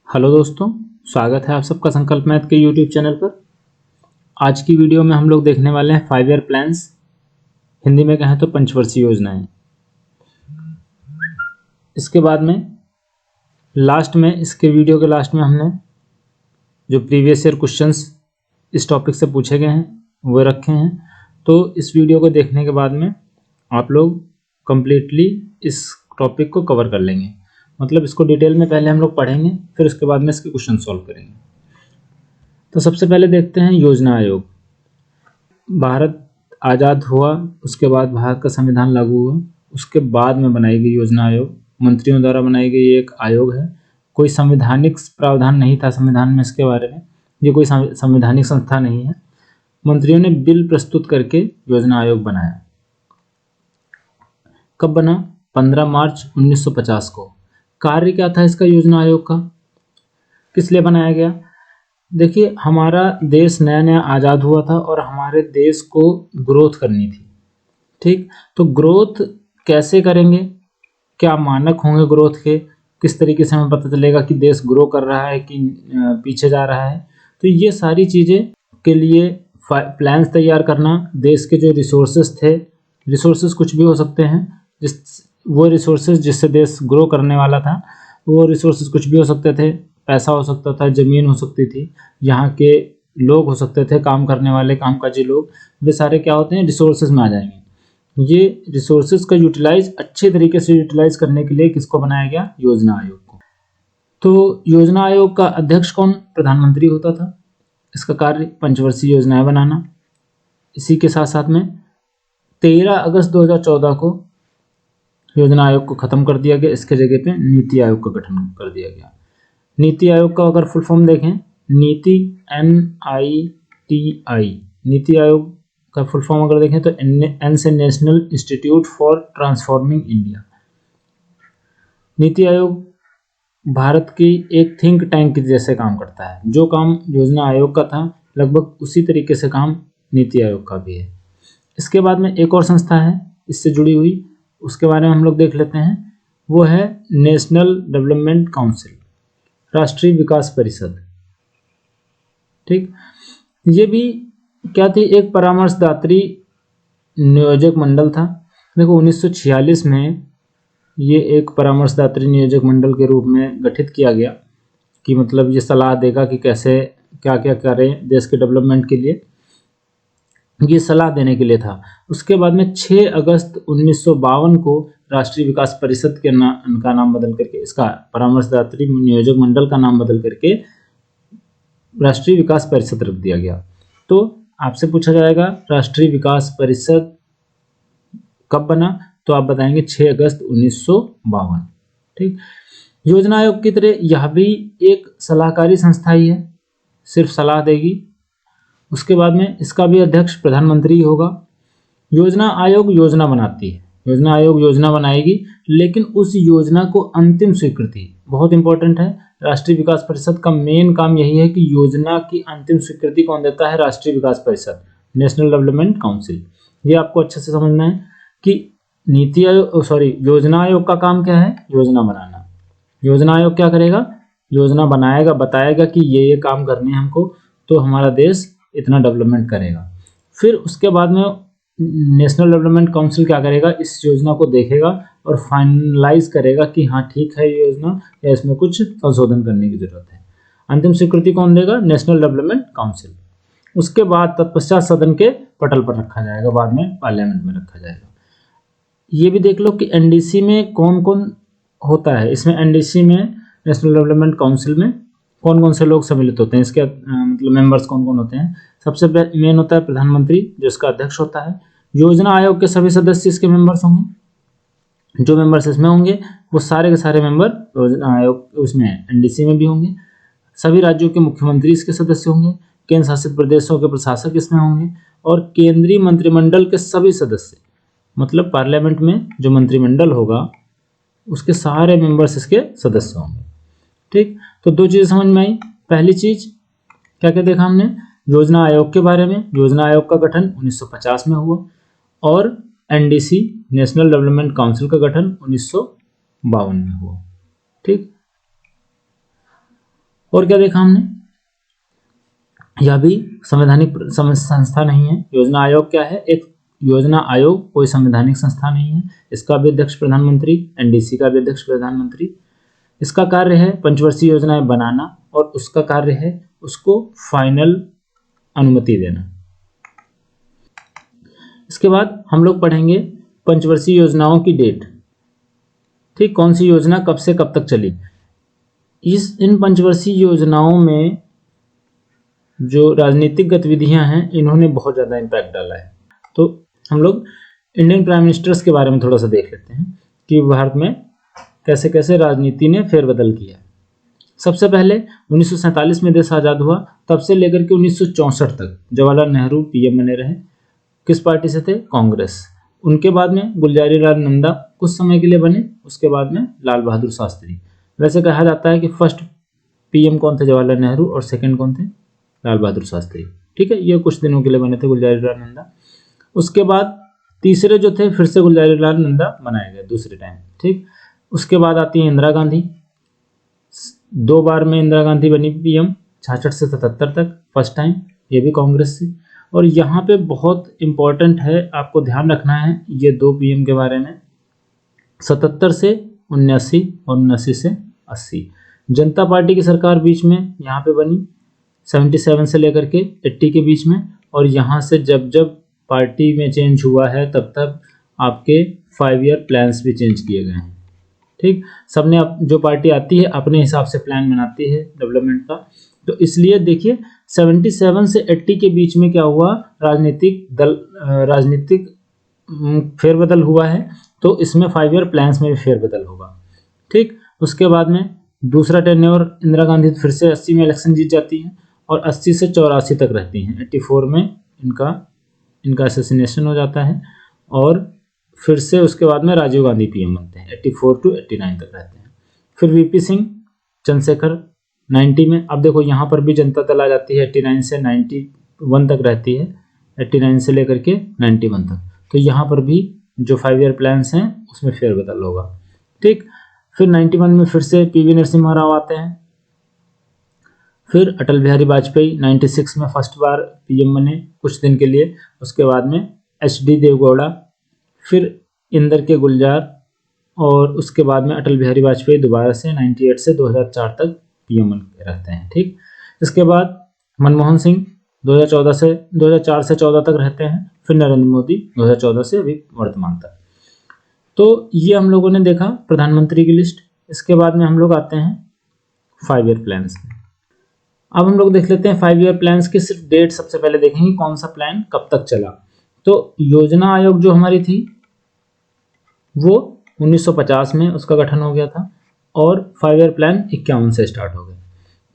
Hello दोस्तों, स्वागत है आप सबका संकल्प मैथ के यूट्यूब चैनल पर। आज की वीडियो में हम लोग देखने वाले हैं 5 ईयर प्लान्स, हिंदी में कहें तो पंचवर्षीय योजनाएं। इसके बाद में इसके वीडियो के लास्ट में हमने जो प्रीवियस ईयर क्वेश्चंस इस टॉपिक से पूछे गए हैं वो रखे हैं। तो इस वीडियो को देखने के बाद में आप लोग कंप्लीटली इस टॉपिक को कवर कर लेंगे। मतलब इसको डिटेल में पहले हम लोग पढ़ेंगे, फिर उसके बाद में इसके क्वेश्चन सॉल्व करेंगे। तो सबसे पहले देखते हैं योजना आयोग। भारत आज़ाद हुआ, उसके बाद भारत का संविधान लागू हुआ, उसके बाद में बनाई गई योजना आयोग, मंत्रियों द्वारा बनाई गई एक आयोग है। कोई संवैधानिक प्रावधान नहीं था संविधान में इसके बारे में, ये कोई संवैधानिक संस्था नहीं है। मंत्रियों ने बिल प्रस्तुत करके योजना आयोग बनाया। कब बना? 15 मार्च 1950 को। कार्य क्या था इसका योजना आयोग का, किस लिए बनाया गया? देखिए, हमारा देश नया नया आज़ाद हुआ था और हमारे देश को ग्रोथ करनी थी। ठीक, तो ग्रोथ कैसे करेंगे, क्या मानक होंगे ग्रोथ के, किस तरीके से हमें पता चलेगा कि देश ग्रो कर रहा है कि पीछे जा रहा है। तो ये सारी चीज़ें के लिए प्लान्स तैयार करना, देश के जो रिसोर्सेज थे, रिसोर्सेज कुछ भी हो सकते हैं, वो रिसोर्सेज जिससे देश ग्रो करने वाला था, वो रिसोर्सेज कुछ भी हो सकते थे। पैसा हो सकता था, ज़मीन हो सकती थी, यहाँ के लोग हो सकते थे, काम करने वाले कामकाजी लोग, वे सारे क्या होते हैं, रिसोर्सेज में आ जाएंगे। ये रिसोर्सेज का यूटिलाइज अच्छे तरीके से यूटिलाइज करने के लिए किसको बनाया गया? योजना आयोग को। तो योजना आयोग का अध्यक्ष कौन? प्रधानमंत्री होता था। इसका कार्य पंचवर्षीय योजनाएं बनाना। इसी के साथ साथ में 13 अगस्त 2014 को योजना आयोग को खत्म कर दिया गया। इसके जगह पे नीति आयोग का गठन कर दिया गया। नीति आयोग का अगर फुल फॉर्म देखें, नीति NITI, नीति आयोग का फुल फॉर्म अगर देखें तो N से national institute for transforming India. NITI Aayog Bharat की एक थिंक टैंक जैसे काम करता है। जो काम योजना आयोग का था, लगभग उसी तरीके से काम नीति आयोग का भी है। इसके बाद में एक और संस्था है इससे जुड़ी हुई, उसके बारे में हम लोग देख लेते हैं। वो है नेशनल डेवलपमेंट काउंसिल, राष्ट्रीय विकास परिषद। ठीक, ये भी क्या थी? एक परामर्शदात्री नियोजक मंडल था। देखो, 1946 में ये एक परामर्शदात्री नियोजक मंडल के रूप में गठित किया गया कि मतलब ये सलाह देगा कि कैसे क्या क्या करें देश के डेवलपमेंट के लिए, ये सलाह देने के लिए था। उसके बाद में 6 अगस्त 1952 को राष्ट्रीय विकास परिषद के का नाम बदल करके, इसका परामर्शदात्री नियोजक मंडल का नाम बदल करके राष्ट्रीय विकास परिषद रख दिया गया। तो आपसे पूछा जाएगा राष्ट्रीय विकास परिषद कब बना, तो आप बताएंगे 6 अगस्त 1952। ठीक, योजना आयोग की तरह यह भी एक सलाहकारी संस्था ही है, सिर्फ सलाह देगी। उसके बाद में इसका भी अध्यक्ष प्रधानमंत्री होगा। योजना आयोग योजना बनाती है, योजना आयोग योजना बनाएगी, लेकिन उस योजना को अंतिम स्वीकृति, बहुत इंपॉर्टेंट है, राष्ट्रीय विकास परिषद का मेन काम यही है कि योजना की अंतिम स्वीकृति कौन देता है? राष्ट्रीय विकास परिषद, नेशनल डेवलपमेंट काउंसिल। ये आपको अच्छे से समझना है कि नीति आयोग योजना आयोग का काम क्या है? योजना बनाना। योजना आयोग क्या करेगा? योजना बनाएगा, बताएगा कि ये काम करने हैं हमको, तो हमारा देश इतना डेवलपमेंट करेगा। फिर उसके बाद में नेशनल डेवलपमेंट काउंसिल क्या करेगा? इस योजना को देखेगा और फाइनलाइज करेगा कि हाँ ठीक है ये योजना, या इसमें कुछ संशोधन करने की जरूरत है। अंतिम स्वीकृति कौन देगा? National development council. उसके बाद तत्पश्चात सदन के पटल पर रखा जाएगा, बाद में पार्लियामेंट में रखा जाएगा। ये भी देख लो कि NDC में कौन कौन होता है। इसमें NDC में, नेशनल डेवलपमेंट काउंसिल में कौन कौन से लोग सम्मिलित होते हैं, इसके मतलब मेंबर्स कौन कौन होते हैं। सबसे मेन होता है प्रधानमंत्री, जो इसका अध्यक्ष होता है। योजना आयोग के सभी सदस्य इसके मेंबर्स होंगे। जो मेंबर्स इसमें होंगे वो सारे के सारे मेंबर योजना आयोग उसमें NDC में भी होंगे। सभी राज्यों के मुख्यमंत्री इसके सदस्य होंगे। केंद्र शासित प्रदेशों के प्रशासक इसमें होंगे और केंद्रीय मंत्रिमंडल के सभी सदस्य, मतलब पार्लियामेंट में जो मंत्रिमंडल होगा उसके सारे मेंबर्स इसके सदस्य होंगे। ठीक, तो दो चीज़ें समझ में आई। पहली चीज क्या क्या देखा हमने? योजना आयोग के बारे में। योजना आयोग का गठन 1950 में हुआ और NDC, नेशनल डेवलपमेंट काउंसिल का गठन 1952 में हुआ। ठीक, और क्या देखा हमने, यह भी संवैधानिक संस्था नहीं है। योजना आयोग क्या है, एक योजना आयोग कोई संवैधानिक संस्था नहीं है। इसका भी अध्यक्ष प्रधानमंत्री, एनडीसी का भी अध्यक्ष प्रधानमंत्री। इसका कार्य है पंचवर्षीय योजनाएं बनाना और उसका कार्य है उसको फाइनल अनुमति देना। इसके बाद हम लोग पढ़ेंगे पंचवर्षीय योजनाओं की डेट, ठीक, कौन सी योजना कब से कब तक चली। इन पंचवर्षीय योजनाओं में जो राजनीतिक गतिविधियां हैं इन्होंने बहुत ज़्यादा इम्पैक्ट डाला है। तो हम लोग इंडियन प्राइम मिनिस्टर्स के बारे में थोड़ा सा देख लेते हैं कि भारत में कैसे कैसे राजनीति ने फेरबदल किया। सबसे पहले 1947 में देश आज़ाद हुआ, तब से लेकर के 1964 तक जवाहरलाल नेहरू पीएम बने रहे। किस पार्टी से थे, कांग्रेस। उनके बाद में गुलजारी लाल नंदा कुछ समय के लिए बने, उसके बाद में लाल बहादुर शास्त्री। वैसे कहा जाता है कि फर्स्ट पीएम कौन थे, जवाहरलाल नेहरू, और सेकंड कौन थे, लाल बहादुर शास्त्री। ठीक है, ये कुछ दिनों के लिए बने थे गुलजारी लाल नंदा। उसके बाद तीसरे जो थे फिर से गुलजारी लाल नंदा बनाए गए दूसरे टाइम। ठीक, उसके बाद आती है इंदिरा गांधी। 2 बार में इंदिरा गांधी बनी पीएम, 66 से 77 तक फर्स्ट टाइम, ये भी कांग्रेस से। और यहाँ पे बहुत इंपॉर्टेंट है, आपको ध्यान रखना है ये 2 पीएम के बारे में, 77 से 79 और 79 से 80। जनता पार्टी की सरकार बीच में यहाँ पे बनी 77 से लेकर के 80 के बीच में, और यहाँ से जब जब पार्टी में चेंज हुआ है तब तक आपके 5 ईयर प्लान्स भी चेंज किए गए हैं। ठीक, सबने जो पार्टी आती है अपने हिसाब से प्लान बनाती है डेवलपमेंट का। तो इसलिए देखिए 77 से 80 के बीच में क्या हुआ, राजनीतिक फेरबदल हुआ है, तो इसमें 5 ईयर प्लान्स में भी फेरबदल होगा। ठीक, उसके बाद में दूसरा टेन्योर इंदिरा गांधी फिर से 80 में इलेक्शन जीत जाती हैं और 80 से 84 तक रहती हैं। 84 में इनका असैसिनेशन हो जाता है और फिर से उसके बाद में राजीव गांधी पीएम बनते हैं। 84 टू 89 तक रहते हैं। फिर वीपी सिंह, चंद्रशेखर 90 में। अब देखो यहाँ पर भी जनता दल आ जाती है, 89 से 91 तक रहती है, 89 से लेकर के 91 तक। तो यहाँ पर भी जो 5 ईयर प्लान्स हैं उसमें फेरबदल होगा। ठीक, फिर 91 में फिर से पीवी नरसिम्हा राव आते हैं। फिर अटल बिहारी वाजपेयी 96 में फर्स्ट बार पीएम बने कुछ दिन के लिए। उसके बाद में एचडी देवगौड़ा, फिर इंदर के गुलजार, और उसके बाद में अटल बिहारी वाजपेयी दोबारा से 98 से 2004 तक पीएम बन के रहते हैं। ठीक, इसके बाद मनमोहन सिंह 2004 से 14 तक रहते हैं। फिर नरेंद्र मोदी 2014 से अभी वर्तमान तक। तो ये हम लोगों ने देखा प्रधानमंत्री की लिस्ट। इसके बाद में हम लोग आते हैं 5 ईयर प्लान्स में। अब हम लोग देख लेते हैं 5 ईयर प्लान्स की सिर्फ डेट सबसे पहले देखेंगे, कौन सा प्लान कब तक चला। तो योजना आयोग जो हमारी थी वो 1950 में उसका गठन हो गया था, और 5 ईयर प्लान 51 से स्टार्ट हो गए।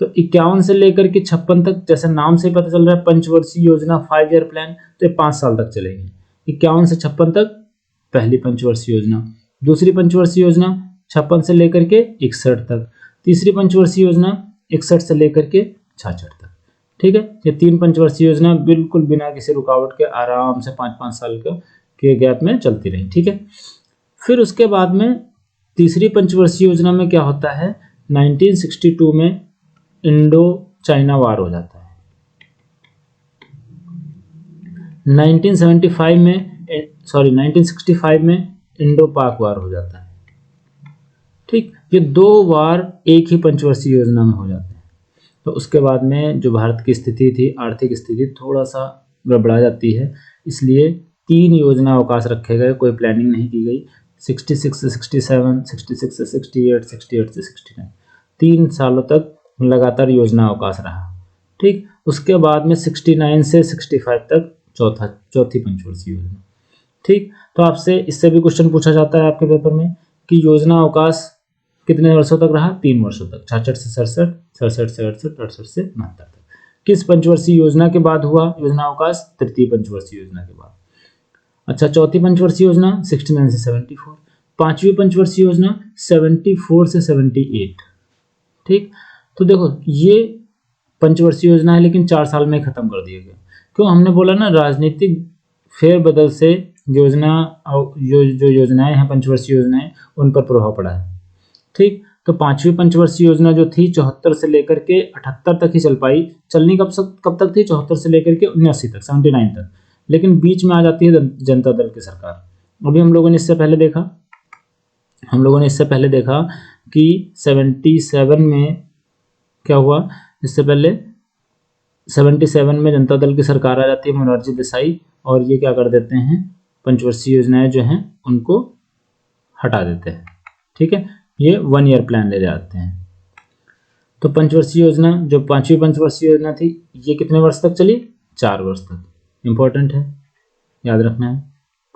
तो 51 से लेकर के 56 तक, जैसे नाम से ही पता चल रहा है पंचवर्षीय योजना 5 ईयर प्लान, तो ये 5 साल तक चलेंगे। 51 से 56 तक पहली पंचवर्षीय योजना, दूसरी पंचवर्षीय योजना 56 से लेकर के 61 तक, तीसरी पंचवर्षीय योजना 61 से लेकर के 66 तक। ठीक है, ये 3 पंचवर्षीय योजना बिल्कुल बिना किसी रुकावट के आराम से 5-5 साल के गैप में चलती रही। ठीक है, फिर उसके बाद में तीसरी पंचवर्षीय योजना में क्या होता है, 1962 में इंडो चाइना वार हो जाता है। 1965 में इंडो पाक वार हो जाता है। ठीक, ये 2 वार एक ही पंचवर्षीय योजना में हो जाते हैं। तो उसके बाद में जो भारत की स्थिति थी, आर्थिक स्थिति थोड़ा सा गड़बड़ा जाती है, इसलिए 3 योजना अवकाश रखे गए, कोई प्लानिंग नहीं की गई। 66 से 67, 66 से 68, 68 से 69, 3 सालों तक लगातार योजना अवकाश रहा। ठीक, उसके बाद में 69 से 65 तक चौथी पंचवर्षीय योजना। ठीक, तो आपसे इससे भी क्वेश्चन पूछा जाता है आपके पेपर में कि योजना अवकाश कितने वर्षों तक रहा, 3 वर्षों तक, 66 से 67, 67 से 68, 68 से 69 तक। किस पंचवर्षीय योजना के बाद हुआ योजना अवकाश, तृतीय पंचवर्षीय योजना के बाद। अच्छा, चौथी पंचवर्षीय योजना 69 से 74, पांचवी पंचवर्षीय योजना 74 से 78। ठीक, तो देखो ये पंचवर्षीय योजना है लेकिन 4 साल में खत्म कर दिए गए। क्यों, हमने बोला ना राजनीतिक फेरबदल से जो योजनाएं हैं पंचवर्षीय योजनाएं उन पर प्रभाव पड़ा है। ठीक, तो तो पांचवी पंचवर्षीय योजना जो थी 74 से लेकर के 78 तक ही चल पाई। चलनी कब तक थी? 74 से लेकर के 79 तक, 79 तक। लेकिन बीच में आ जाती है जनता दल की सरकार। अभी हम लोगों ने इससे पहले देखा कि 77 में क्या हुआ। इससे पहले 77 में जनता दल की सरकार आ जाती है, मोरारजी देसाई, और ये क्या कर देते हैं, पंचवर्षीय योजनाएं जो हैं उनको हटा देते हैं। ठीक है, ये 1 ईयर प्लान ले जाते हैं। तो पंचवर्षीय योजना, जो पांचवी पंचवर्षीय योजना थी, ये कितने वर्ष तक चली? 4 वर्ष तक। इंपॉर्टेंट है, याद रखना है।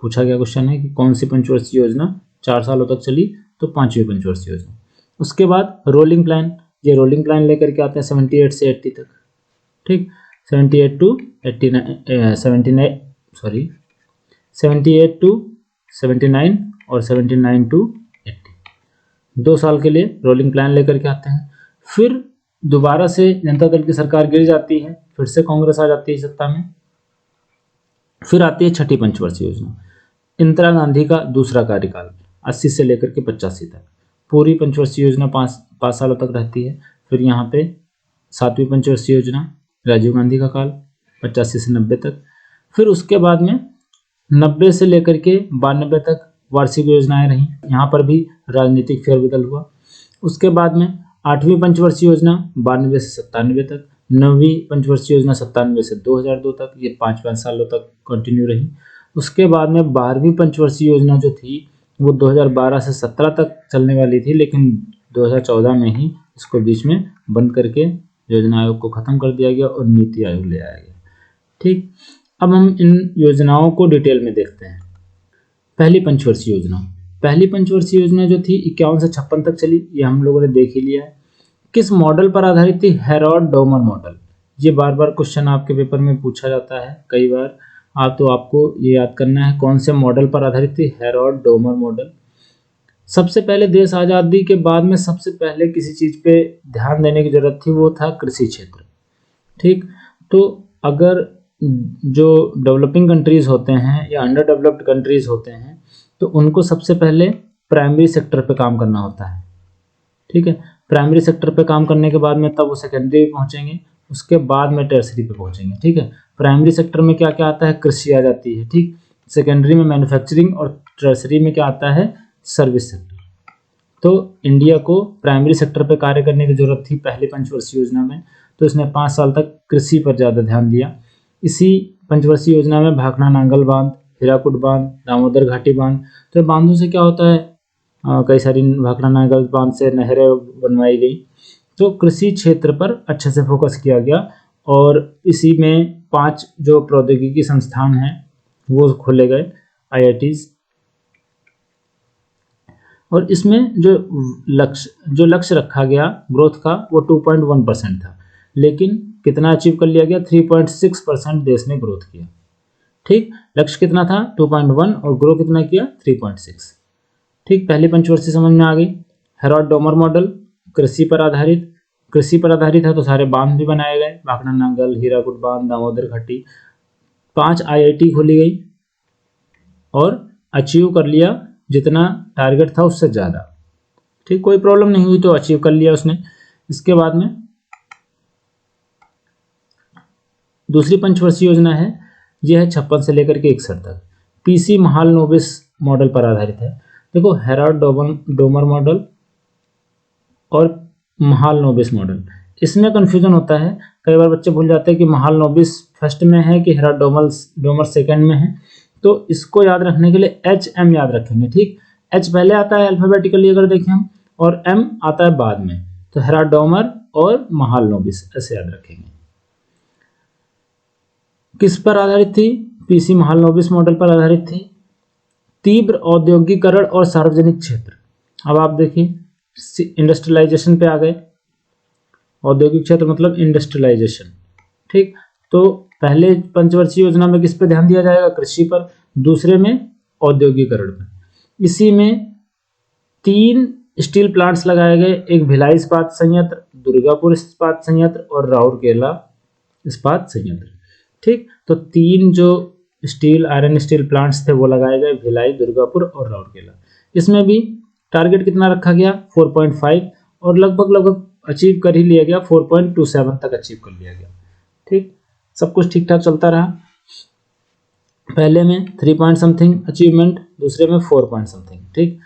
पूछा गया क्वेश्चन है कि कौन सी पंचवर्षीय योजना 4 सालों तक चली, तो पांचवी पंचवर्षीय योजना। उसके बाद रोलिंग प्लान, ये रोलिंग प्लान लेकर के आते हैं 78 से 80 तक। ठीक, 78 टू 79 और 79 टू 80, 2 साल के लिए रोलिंग प्लान लेकर के आते हैं। फिर दोबारा से जनता दल की सरकार गिर जाती है, फिर से कांग्रेस आ जाती है सत्ता में। फिर आती है छठी पंचवर्षीय योजना, इंदिरा गांधी का दूसरा कार्यकाल 80 से लेकर के 85 तक। पूरी पंचवर्षीय योजना 5 सालों तक रहती है। फिर यहाँ पे सातवीं पंचवर्षीय योजना, राजीव गांधी का काल 85 से 90 तक। फिर उसके बाद में 90 से लेकर के 92 तक वार्षिक योजनाएं रहीं, यहाँ पर भी राजनीतिक फेरबदल हुआ। उसके बाद में आठवीं पंचवर्षीय योजना 92 से 97 तक, नौवीं पंचवर्षीय योजना 97 से 2002 तक, ये 5 सालों तक कंटिन्यू रही। उसके बाद में 12वीं पंचवर्षीय योजना जो थी वो 2012 से 17 तक चलने वाली थी, लेकिन 2014 में ही इसको बीच में बंद करके योजना आयोग को खत्म कर दिया गया और नीति आयोग ले आया गया। ठीक, अब हम इन योजनाओं को डिटेल में देखते हैं। पहली पंचवर्षीय योजना जो थी 51 से 56 तक चली, ये हम लोगों ने देख ही लिया है। किस मॉडल पर आधारित थी? Herod-Domar model. ये बार बार क्वेश्चन आपके पेपर में पूछा जाता है कई बार। आपको ये याद करना है कौन से मॉडल पर आधारित थी? Herod-Domar model. सबसे पहले देश आज़ादी के बाद में सबसे पहले किसी चीज़ पे ध्यान देने की जरूरत थी, वो था कृषि क्षेत्र। ठीक, तो अगर जो डेवलपिंग कंट्रीज़ होते हैं या अंडर डेवलप्ड कंट्रीज़ होते हैं, तो उनको सबसे पहले प्राइमरी सेक्टर पे काम करना होता है। ठीक है, प्राइमरी सेक्टर पे काम करने के बाद में तब वो सेकेंडरी पे पहुँचेंगे, उसके बाद में टर्सरी पे पहुँचेंगे। ठीक है, प्राइमरी सेक्टर में क्या क्या आता है? कृषि आ जाती है। ठीक, सेकेंडरी में मैन्युफैक्चरिंग और टर्सरी में क्या आता है? Service sector. तो इंडिया को प्राइमरी सेक्टर पे कार्य करने की जरूरत थी पहली पंचवर्षीय योजना में, तो इसने 5 साल तक कृषि पर ज़्यादा ध्यान दिया। इसी पंचवर्षीय योजना में भाखड़ा नांगल बांध, हीराकुड बांध, दामोदर घाटी बांध, तो बांधों से क्या होता है, कई सारी भाखड़ा नांगल बांध से नहरें बनवाई गई। तो कृषि क्षेत्र पर अच्छे से फोकस किया गया और इसी में 5 जो प्रौद्योगिकी संस्थान हैं वो खोले गए, IITs। और इसमें जो लक्ष्य रखा गया ग्रोथ का वो 2.1% था, लेकिन कितना अचीव कर लिया गया? 3.6% देश ने ग्रोथ किया। ठीक, लक्ष्य कितना था? 2.1 और ग्रो कितना किया? 3.6। ठीक, पहली पंचवर्षीय समझ में आ गई। हेरोड-डोमर मॉडल कृषि पर आधारित है, तो सारे बांध भी बनाए गए, भाखड़ा नांगल, हीराकुड बांध, दामोदर घाटी। 5 IIT खोली गई और अचीव कर लिया जितना टारगेट था उससे ज़्यादा। ठीक, कोई प्रॉब्लम नहीं हुई तो अचीव कर लिया उसने। इसके बाद में दूसरी पंचवर्षीय योजना है, यह है 56 से लेकर के 61 तक। PC महालनोबिस मॉडल पर आधारित है। देखो, हेरोड-डोमर मॉडल और महालनोबिस मॉडल, इसमें कंफ्यूजन होता है। कई बार बच्चे भूल जाते हैं कि महालनोबिस फर्स्ट में है कि हेरोड-डोमर सेकंड में है। तो इसको याद रखने के लिए HM याद रखेंगे। ठीक, H पहले आता है अल्फाबेटिकली अगर देखें हम, और M आता है बाद में, तो हेरोड-डोमर और महालनोबिस ऐसे याद रखेंगे। किस पर आधारित थी? PC महालनोबिस मॉडल पर आधारित थी। तीव्र औद्योगिकरण और सार्वजनिक क्षेत्र। अब आप देखिए इंडस्ट्रियलाइजेशन पे आ गए। औद्योगिक क्षेत्र मतलब इंडस्ट्रियलाइजेशन। ठीक, तो पहले पंचवर्षीय योजना में किस पे ध्यान दिया जाएगा? कृषि पर। दूसरे में औद्योगिकरण पर। इसी में 3 स्टील प्लांट्स लगाए गए, एक भिलाई इस्पात संयंत्र, दुर्गापुर इस्पात संयंत्र और राउरकेला इस्पात संयंत्र। ठीक, तो 3 जो आयरन स्टील प्लांट्स थे वो लगाए गए, भिलाई, दुर्गापुर और राउरकेला। इसमें भी टारगेट कितना रखा गया? 4.5, और लगभग लगभग अचीव कर ही लिया गया, 4.27 तक अचीव कर लिया गया। ठीक, सब कुछ ठीक ठाक चलता रहा। पहले में 3 पॉइंट समथिंग अचीवमेंट, दूसरे में 4 पॉइंट समथिंग। ठीक,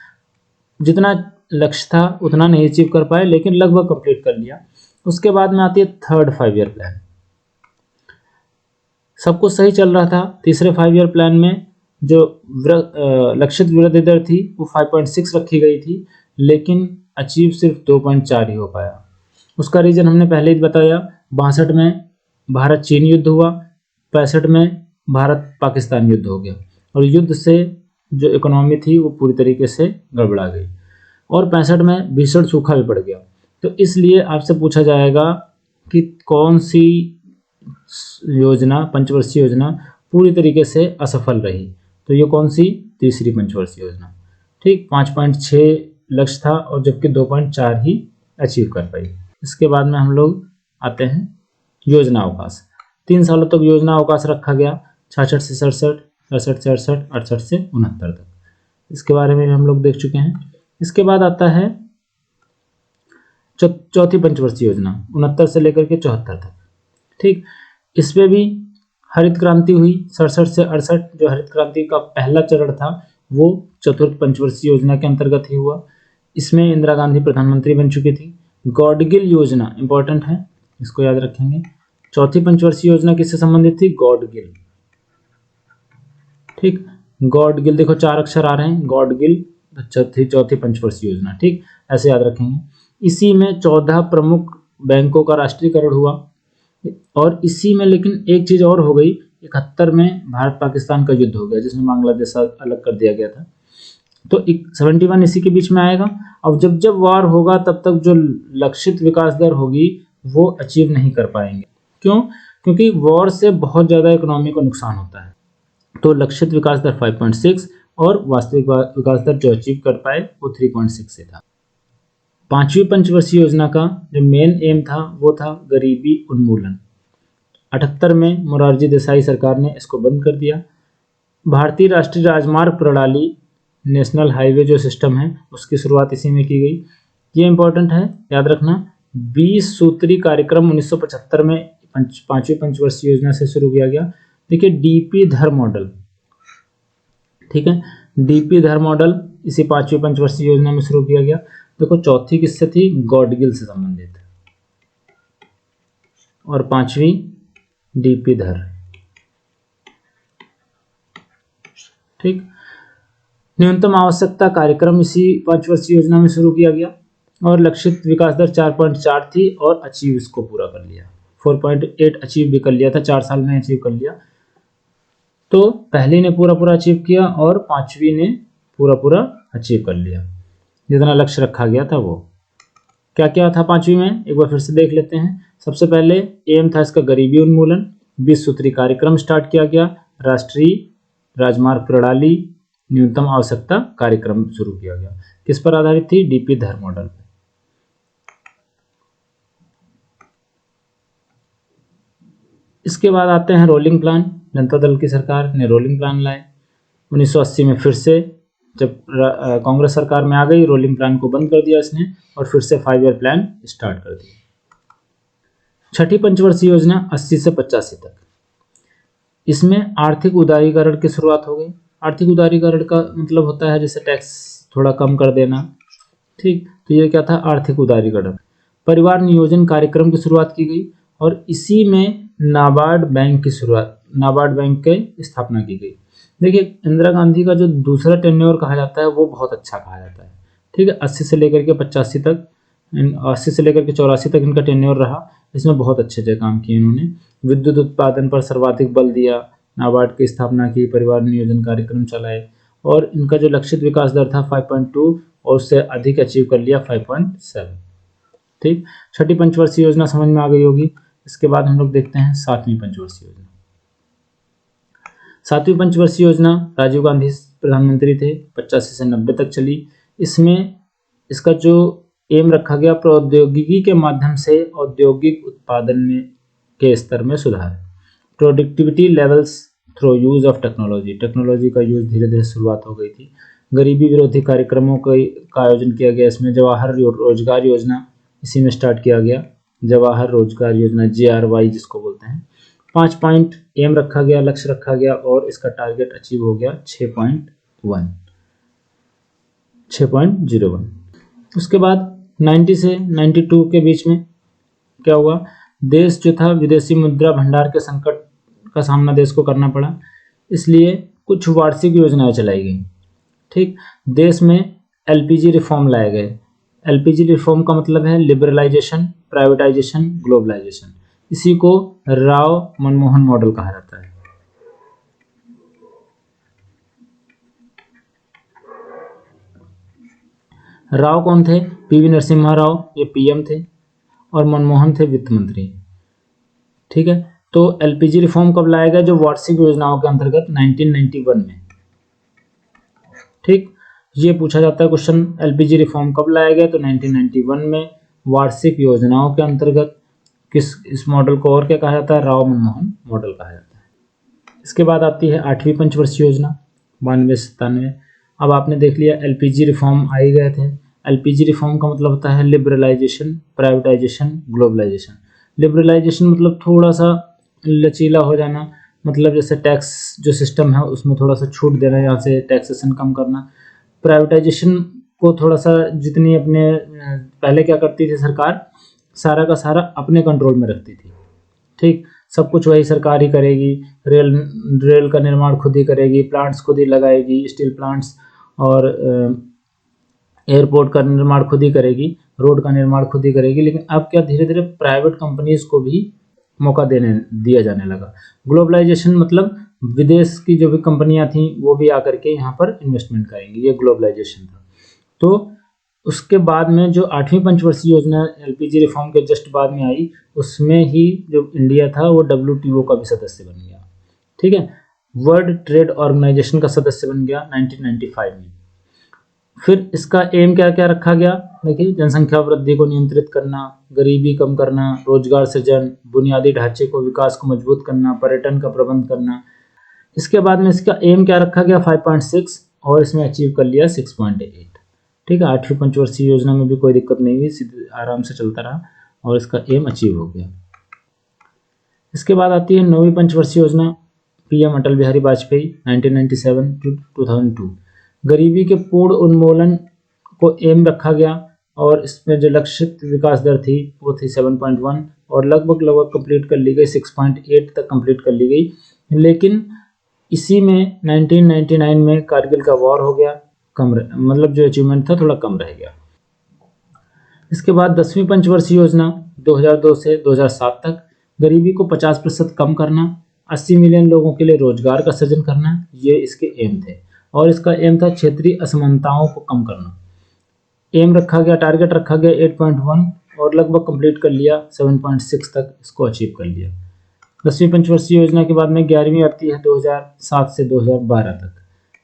जितना लक्ष्य था उतना नहीं अचीव कर पाए, लेकिन लगभग कंप्लीट कर लिया। उसके बाद में आती है थर्ड 5 ईयर प्लान। सब कुछ सही चल रहा था। तीसरे 5 ईयर प्लान में जो लक्षित वृद्धि दर थी वो 5.6 रखी गई थी, लेकिन अचीव सिर्फ 2.4 ही हो पाया। उसका रीजन हमने पहले ही बताया। 62 में भारत चीन युद्ध हुआ, 65 में भारत पाकिस्तान युद्ध हो गया, और युद्ध से जो इकोनॉमी थी वो पूरी तरीके से गड़बड़ा गई, और 65 में भीषण सूखा भी पड़ गया। तो इसलिए आपसे पूछा जाएगा कि कौन सी योजना, पंचवर्षीय योजना पूरी तरीके से असफल रही, तो ये कौन सी? तीसरी पंचवर्षीय योजना। ठीक, 5.6 लक्ष्य था और जबकि 2.4 ही अचीव कर पाई। इसके बाद में हम लोग आते हैं योजना अवकाश। 3 सालों तक योजना अवकाश रखा गया, 66 से 67, 67 से 68, 68 से 69 तक। इसके बारे में हम लोग देख चुके हैं। इसके बाद आता है चौथी पंचवर्षीय योजना, 69 से लेकर के 74 तक। ठीक, इसमें भी हरित क्रांति हुई 67 से 68। जो हरित क्रांति का पहला चरण था वो चतुर्थ पंचवर्षीय योजना के अंतर्गत ही हुआ। इसमें इंदिरा गांधी प्रधानमंत्री बन चुकी थी। गॉडगिल योजना इंपॉर्टेंट है, इसको याद रखेंगे। चौथी पंचवर्षीय योजना किससे संबंधित थी? गॉडगिल। ठीक, गॉडगिल, देखो 4 अक्षर आ रहे हैं, गॉडगिल चौथी पंचवर्षीय योजना। ठीक, ऐसे याद रखेंगे। इसी में 14 प्रमुख बैंकों का राष्ट्रीयकरण हुआ, और इसी में लेकिन एक चीज और हो गई, 71 में भारत पाकिस्तान का युद्ध हो गया जिसमें बांग्लादेश अलग कर दिया गया था। तो 71 इसी के बीच में आएगा। अब जब जब वार होगा तब तक जो लक्षित विकास दर होगी वो अचीव नहीं कर पाएंगे। क्यों? क्योंकि वॉर से बहुत ज़्यादा इकोनॉमी को नुकसान होता है। तो लक्षित विकास दर 5.6 और वास्तविक विकास दर जो अचीव कर पाए वो 3.6 से था। 5वीं पंचवर्षीय योजना का जो मेन एम था वो था गरीबी उन्मूलन। 78 में मोरारजी देसाई सरकार ने इसको बंद कर दिया। भारतीय राष्ट्रीय राजमार्ग प्रणाली, नेशनल हाईवे जो सिस्टम है, उसकी शुरुआत इसी में की गई। ये इंपॉर्टेंट है, याद रखना। 20 सूत्री कार्यक्रम 1975 में 5वीं पंचवर्षीय योजना से शुरू किया गया। देखिए डीपी धर मॉडल, ठीक है, डीपी धर मॉडल इसी 5वीं पंचवर्षीय योजना में शुरू किया गया। देखो चौथी किससे थी? गॉडगिल से संबंधित, और 5वीं डीपी धर। ठीक, न्यूनतम आवश्यकता कार्यक्रम इसी 5 वर्षीय योजना में शुरू किया गया, और लक्षित विकास दर 4.4 थी और अचीव इसको पूरा कर लिया। 4.8 अचीव भी कर लिया था, 4 साल में अचीव कर लिया। तो पहली ने पूरा अचीव किया और 5वीं ने पूरा अचीव कर लिया जितना लक्ष्य रखा गया था। वो क्या क्या था 5वीं में, एक बार फिर से देख लेते हैं। सबसे पहले एम था इसका गरीबी उन्मूलन। 20 सूत्री कार्यक्रम स्टार्ट किया गया। राष्ट्रीय राजमार्ग प्रणाली न्यूनतम आवश्यकता कार्यक्रम शुरू किया गया। किस पर आधारित थी? डीपी धर मॉडल पर। इसके बाद आते हैं रोलिंग प्लान। जनता दल की सरकार ने रोलिंग प्लान लाए। 1980 में फिर से जब कांग्रेस सरकार में आ गई, रोलिंग प्लान को बंद कर दिया इसने और फिर से 5 ईयर प्लान स्टार्ट कर दिया। छठी पंचवर्षीय योजना 80 से 85 तक। इसमें आर्थिक उदारीकरण की शुरुआत हो गई। आर्थिक उदारीकरण का मतलब होता है जैसे टैक्स थोड़ा कम कर देना। ठीक, तो ये क्या था? आर्थिक उदारीकरण। परिवार नियोजन कार्यक्रम की शुरुआत की गई और इसी में नाबार्ड बैंक की स्थापना की गई। देखिए इंदिरा गांधी का जो दूसरा टेन्योर कहा जाता है वो बहुत अच्छा कहा जाता है। ठीक है, 80 से लेकर के 85 तक, 80 से लेकर के 84 तक इनका टेन्योर रहा। इसमें बहुत अच्छे से काम किए इन्होंने। विद्युत उत्पादन पर सर्वाधिक बल दिया, नाबार्ड की स्थापना की, परिवार नियोजन कार्यक्रम चलाए और इनका जो लक्षित विकास दर था 5.2 और उससे अधिक अचीव कर लिया 5.7। ठीक, छठी पंचवर्षीय योजना समझ में आ गई होगी। इसके बाद हम लोग देखते हैं 7वीं पंचवर्षीय योजना। 7वीं पंचवर्षीय योजना राजीव गांधी प्रधानमंत्री थे, 85 से 90 तक चली। इसमें इसका जो एम रखा गया, प्रौद्योगिकी के माध्यम से औद्योगिक उत्पादन में के स्तर में सुधार, productivity levels through use of technology. Technology का यूज धीरे धीरे शुरुआत हो गई थी। गरीबी विरोधी कार्यक्रमों का आयोजन किया गया। इसमें जवाहर रोजगार योजना इसी में स्टार्ट किया गया, जवाहर रोजगार योजना JRY जिसको बोलते हैं। 5 पॉइंट एम रखा गया, लक्ष्य रखा गया और इसका टारगेट अचीव हो गया 6.01। उसके बाद 90 से 92 के बीच में क्या हुआ, देश जो था विदेशी मुद्रा भंडार के संकट का सामना देश को करना पड़ा, इसलिए कुछ वार्षिक योजनाएं चलाई गई। ठीक, देश में LPG रिफॉर्म लाए गए। LPG रिफॉर्म का मतलब है लिबरलाइजेशन, प्राइवेटाइजेशन, ग्लोबलाइजेशन। इसी को राव मनमोहन मॉडल कहा जाता है। राव कौन थे? PV नरसिम्हा राव, ये PM थे, और मनमोहन थे वित्त मंत्री। ठीक है, तो LPG रिफॉर्म कब लाया गया? जो वार्षिक योजनाओं के अंतर्गत 1991 में। ठीक, ये पूछा जाता है क्वेश्चन, LPG रिफॉर्म कब लाया गया? तो 1991 में वार्षिक योजनाओं के अंतर्गत। इस मॉडल को और क्या कहा जाता है? राव मनमोहन मॉडल कहा जाता है। इसके बाद आती है 8वीं पंचवर्षीय योजना 92-97। अब आपने देख लिया LPG रिफॉर्म आ ही गए थे। LPG रिफॉर्म का मतलब होता है लिबरलाइजेशन, प्राइवेटाइजेशन, ग्लोबलाइजेशन। लिबरलाइजेशन मतलब थोड़ा सा लचीला हो जाना, मतलब जैसे टैक्स जो सिस्टम है उसमें थोड़ा सा छूट देना, यहाँ से टैक्सेशन कम करना। प्राइवेटाइजेशन को थोड़ा सा जितनी अपने पहले क्या करती थी सरकार, सारा का सारा अपने कंट्रोल में रखती थी। ठीक, सब कुछ वही सरकार ही करेगी, रेल का निर्माण खुद ही करेगी, प्लांट्स खुद ही लगाएगी, स्टील प्लांट्स, और एयरपोर्ट का निर्माण खुद ही करेगी, रोड का निर्माण खुद ही करेगी। लेकिन अब क्या धीरे धीरे प्राइवेट कंपनीज को भी मौका दिया जाने लगा। ग्लोबलाइजेशन मतलब विदेश की जो भी कंपनियां थी वो भी आकर के यहाँ पर इन्वेस्टमेंट करेंगी, ये ग्लोबलाइजेशन था। तो उसके बाद में जो 8वीं पंचवर्षीय योजना LPG रिफॉर्म के जस्ट बाद में आई, उसमें ही जो इंडिया था वो WTO का भी सदस्य बन गया। ठीक है, वर्ल्ड ट्रेड ऑर्गेनाइजेशन का सदस्य बन गया 1995 में। फिर इसका एम क्या क्या रखा गया? देखिए, जनसंख्या वृद्धि को नियंत्रित करना, गरीबी कम करना, रोजगार सृजन, बुनियादी ढांचे को विकास को मजबूत करना, पर्यटन का प्रबंध करना। इसके बाद में इसका एम क्या रखा गया? 5.6, और इसमें अचीव कर लिया 6.8। ठीक है, 8वीं पंचवर्षीय योजना में भी कोई दिक्कत नहीं हुई, सीधे आराम से चलता रहा और इसका एम अचीव हो गया। इसके बाद आती है 9वीं पंचवर्षीय योजना PM अटल बिहारी वाजपेयी 1997 to 2002। गरीबी के पूर्ण उन्मूलन को एम रखा गया और इसमें जो लक्षित विकास दर थी वो थी 7.1 और लगभग कंप्लीट कर ली गई, 6.8 तक कंप्लीट कर ली गई। लेकिन इसी में 1999 में कारगिल का वॉर हो गया, मतलब जो अचीवमेंट था थोड़ा कम रह गया। इसके बाद 10वीं पंचवर्षीय योजना 2002 से 2007 तक, गरीबी को 50% कम करना, 80 मिलियन लोगों के लिए रोजगार का सृजन करना, ये इसके एम थे। और इसका एम था क्षेत्रीय असमानताओं को कम करना। एम रखा गया, टारगेट रखा गया 8.1 और लगभग कंप्लीट कर लिया, 7.6 तक इसको अचीव कर लिया। 10वीं पंचवर्षीय योजना के बाद में 11वीं आती है 2007 से 2012 तक।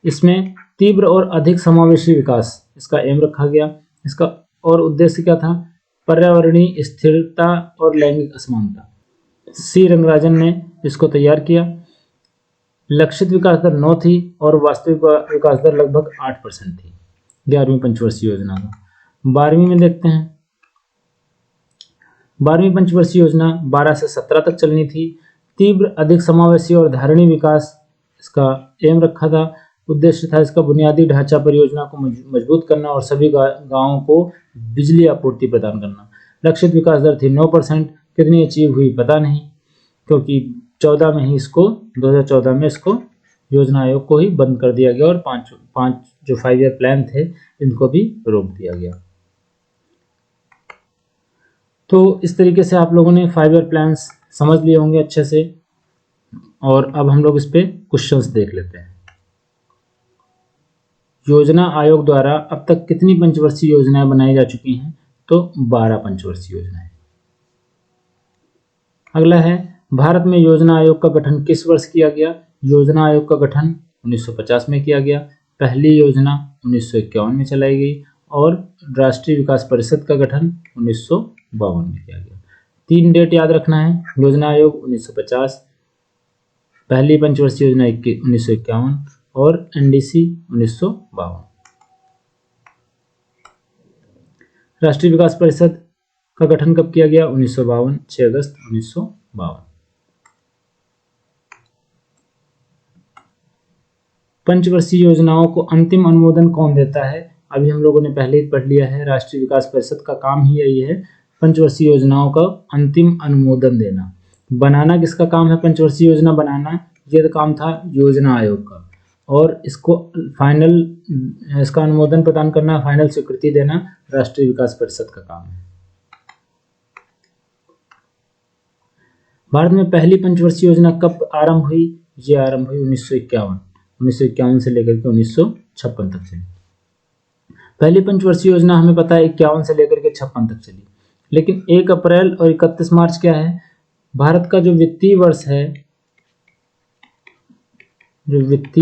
इसमें तीव्र और अधिक समावेशी विकास इसका एम रखा गया। इसका और उद्देश्य क्या था? पर्यावरणीय स्थिरता और लैंगिक असमानता। C रंगराजन ने इसको तैयार किया। लक्षित विकास दर 9 थी और वास्तविक विकास दर लगभग 8% थी 11वीं पंचवर्षीय योजना का। 12वीं में देखते हैं। 12वीं पंचवर्षीय योजना 12 से 17 तक चलनी थी। तीव्र, अधिक समावेशी और धारणीय विकास इसका एम रखा था। उद्देश्य था इसका बुनियादी ढांचा परियोजना को मजबूत करना और सभी गांवों को बिजली आपूर्ति प्रदान करना। लक्षित विकास दर थी 9%। कितनी अचीव हुई पता नहीं, क्योंकि 2014 में इसको योजना आयोग को ही बंद कर दिया गया और पांच जो 5 ईयर प्लान थे इनको भी रोक दिया गया। तो इस तरीके से आप लोगों ने 5 ईयर प्लान्स समझ लिए होंगे अच्छे से, और अब हम लोग इस पे क्वेश्चंस देख लेते हैं। योजना आयोग द्वारा अब तक कितनी पंचवर्षीय योजनाएं बनाई जा चुकी हैं? तो 12 पंचवर्षीय योजनाएं। अगला है, भारत में योजना आयोग का गठन किस वर्ष किया गया? योजना आयोग का गठन 1950 में किया गया। पहली योजना 1951 में चलाई गई और राष्ट्रीय विकास परिषद का गठन 1952 में किया गया। 3 डेट याद रखना है। योजना आयोग 1950, पहली पंचवर्षीय योजना 1951 और NDC 1952। राष्ट्रीय विकास परिषद का गठन कब किया गया? 1952, 6 अगस्त 1952। पंचवर्षीय योजनाओं को अंतिम अनुमोदन कौन देता है? अभी हम लोगों ने पहले ही पढ़ लिया है, राष्ट्रीय विकास परिषद का काम ही यही है, पंचवर्षीय योजनाओं का अंतिम अनुमोदन देना। बनाना किसका काम है? पंचवर्षीय योजना बनाना, ये तो काम था योजना आयोग का, और इसको फाइनल, इसका अनुमोदन प्रदान करना, फाइनल स्वीकृति देना राष्ट्रीय विकास परिषद का काम है। भारत में पहली पंचवर्षीय योजना कब आरंभ हुई? ये आरंभ हुई 1951 से लेकर के 1956 तक चली। पहली पंचवर्षीय योजना हमें पता है 51 से लेकर के 56 तक चली, लेकिन 1 अप्रैल और 31 मार्च क्या है? भारत का जो वित्तीय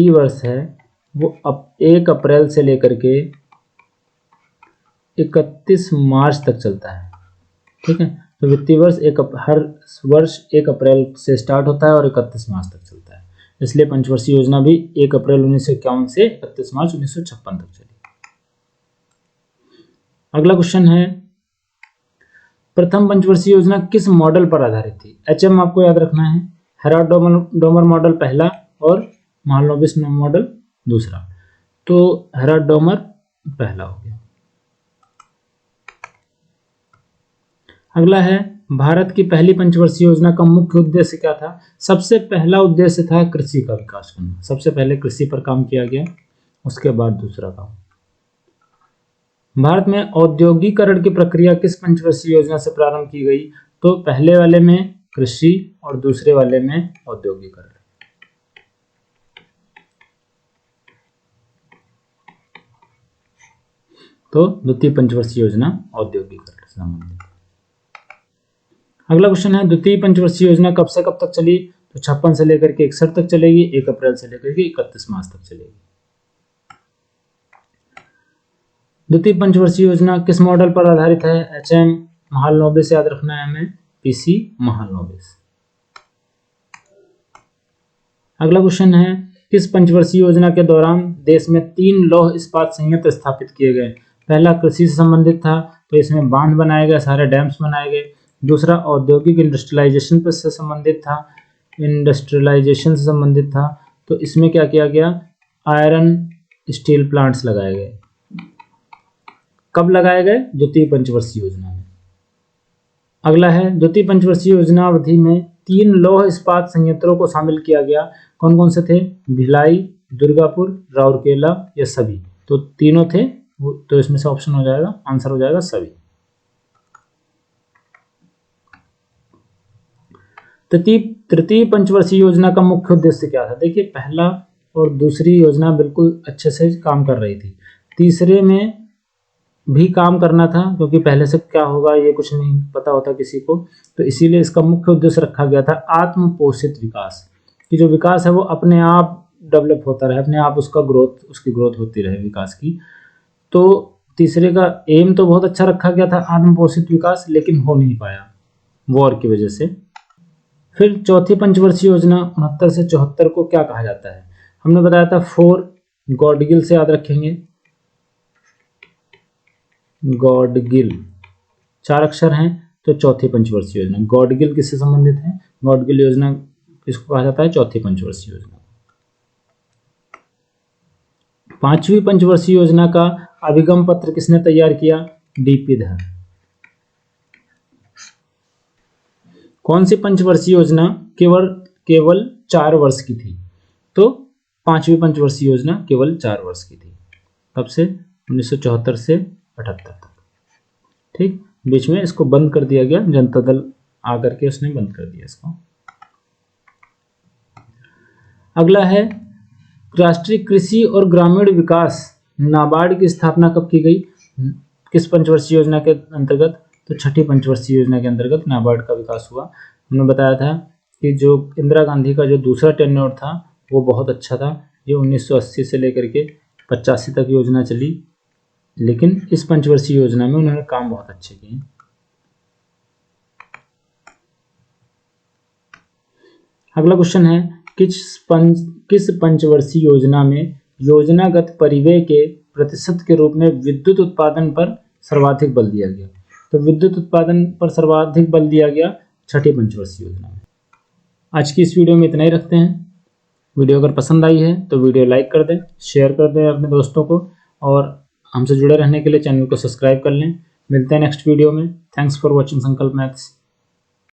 वर्ष है वो अब 1 अप्रैल से लेकर के 31 मार्च तक चलता है। ठीक है, तो वित्तीय वर्ष हर वर्ष 1 अप्रैल से स्टार्ट होता है और 31 मार्च तक चलता है, इसलिए पंचवर्षीय योजना भी 1 अप्रैल 1951 से 31 मार्च 1956 तक चली। अगला क्वेश्चन है, प्रथम पंचवर्षीय योजना किस मॉडल पर आधारित थी? HM आपको याद रखना है, हेराल्ड डोमर मॉडल पहला और महालनोबिस मॉडल दूसरा, तो हेराल्ड डोमर पहला हो गया। अगला है, भारत की पहली पंचवर्षीय योजना का मुख्य उद्देश्य क्या था? सबसे पहला उद्देश्य था कृषि का विकास करना, सबसे पहले कृषि पर काम किया गया, उसके बाद दूसरा काम। भारत में औद्योगिकरण की प्रक्रिया किस पंचवर्षीय योजना से प्रारंभ की गई? तो पहले वाले में कृषि और दूसरे वाले में औद्योगिकरण। तो द्वितीय पंचवर्षीय योजना औद्योगिकरण से संबंधित। अगला क्वेश्चन है, द्वितीय पंचवर्षीय योजना कब से कब तक चली? तो 56 से लेकर के 61 तक चलेगी, 1 अप्रैल से लेकर के 31 मार्च तक चलेगी। द्वितीय पंचवर्षीय योजना किस मॉडल पर आधारित है? HM महालनोबिस याद रखना है हमें, PC महालनोबिस। अगला क्वेश्चन है, किस पंचवर्षीय योजना के दौरान देश में 3 लौह इस्पात संयंत्र स्थापित किए गए? पहला कृषि से संबंधित था, तो इसमें बांध बनाए गए, सारे डैम्स बनाए गए। दूसरा औद्योगिक इंडस्ट्रियलाइजेशन से संबंधित था, तो इसमें क्या किया गया? आयरन स्टील प्लांट्स लगाए गए। कब लगाए गए? द्वितीय पंचवर्षीय योजना में। अगला है, द्वितीय पंचवर्षीय योजना अवधि में 3 लौह इस्पात संयंत्रों को शामिल किया गया, कौन कौन से थे? भिलाई, दुर्गापुर, राउरकेला, ये सभी, तो तीनों थे, तो इसमें से ऑप्शन हो जाएगा, आंसर हो जाएगा सभी। तृतीय पंचवर्षीय योजना का मुख्य उद्देश्य क्या था? देखिए, पहला और दूसरी योजना बिल्कुल अच्छे से काम कर रही थी, तीसरे में भी काम करना था, क्योंकि पहले से क्या होगा ये कुछ नहीं पता होता किसी को, तो इसीलिए इसका मुख्य उद्देश्य रखा गया था आत्म पोषित विकास, कि जो विकास है वो अपने आप डेवलप होता रहे, अपने आप उसकी ग्रोथ होती रहे विकास की। तो तीसरे का एम तो बहुत अच्छा रखा गया था, आत्म पोषित विकास, लेकिन हो नहीं पाया वॉर की वजह से। फिर चौथी पंचवर्षीय योजना 69 से 74 को क्या कहा जाता है? हमने बताया था 4 गॉडगिल से याद रखेंगे, गॉडगिल 4 अक्षर हैं, तो चौथी पंचवर्षीय योजना। गॉडगिल किससे संबंधित है? गॉडगिल योजना किसको कहा जाता है? चौथी पंचवर्षीय योजना। 5वीं पंचवर्षीय योजना का अभिगम पत्र किसने तैयार किया? DP धर। कौन सी पंचवर्षीय योजना केवल 4 वर्ष की थी? तो 5वीं पंचवर्षीय योजना केवल 4 वर्ष की थी। कब से? 1974 से 78 तक। ठीक, बीच में इसको बंद कर दिया गया, जनता दल आकर के उसने बंद कर दिया इसको। अगला है, राष्ट्रीय कृषि और ग्रामीण विकास नाबार्ड की स्थापना कब की गई? किस पंचवर्षीय योजना के अंतर्गत? तो 6ठी पंचवर्षीय योजना के अंतर्गत नाबार्ड का विकास हुआ। हमने बताया था कि जो इंदिरा गांधी का जो दूसरा टेन्योर था वो बहुत अच्छा था, ये 1980 से लेकर के 85 तक योजना चली, लेकिन इस पंचवर्षीय योजना में उन्होंने काम बहुत अच्छे किए। अगला क्वेश्चन है, किस पंचवर्षीय योजना में योजनागत परिव्यय के प्रतिशत के रूप में विद्युत उत्पादन पर सर्वाधिक बल दिया गया? तो विद्युत उत्पादन पर सर्वाधिक बल दिया गया छठी पंचवर्षीय योजना में। आज की इस वीडियो में इतना ही रखते हैं। वीडियो अगर पसंद आई है तो वीडियो लाइक कर दें, शेयर कर दें अपने दोस्तों को, और हमसे जुड़े रहने के लिए चैनल को सब्सक्राइब कर लें। मिलते हैं नेक्स्ट वीडियो में। थैंक्स फॉर वॉचिंग संकल्प मैथ्स।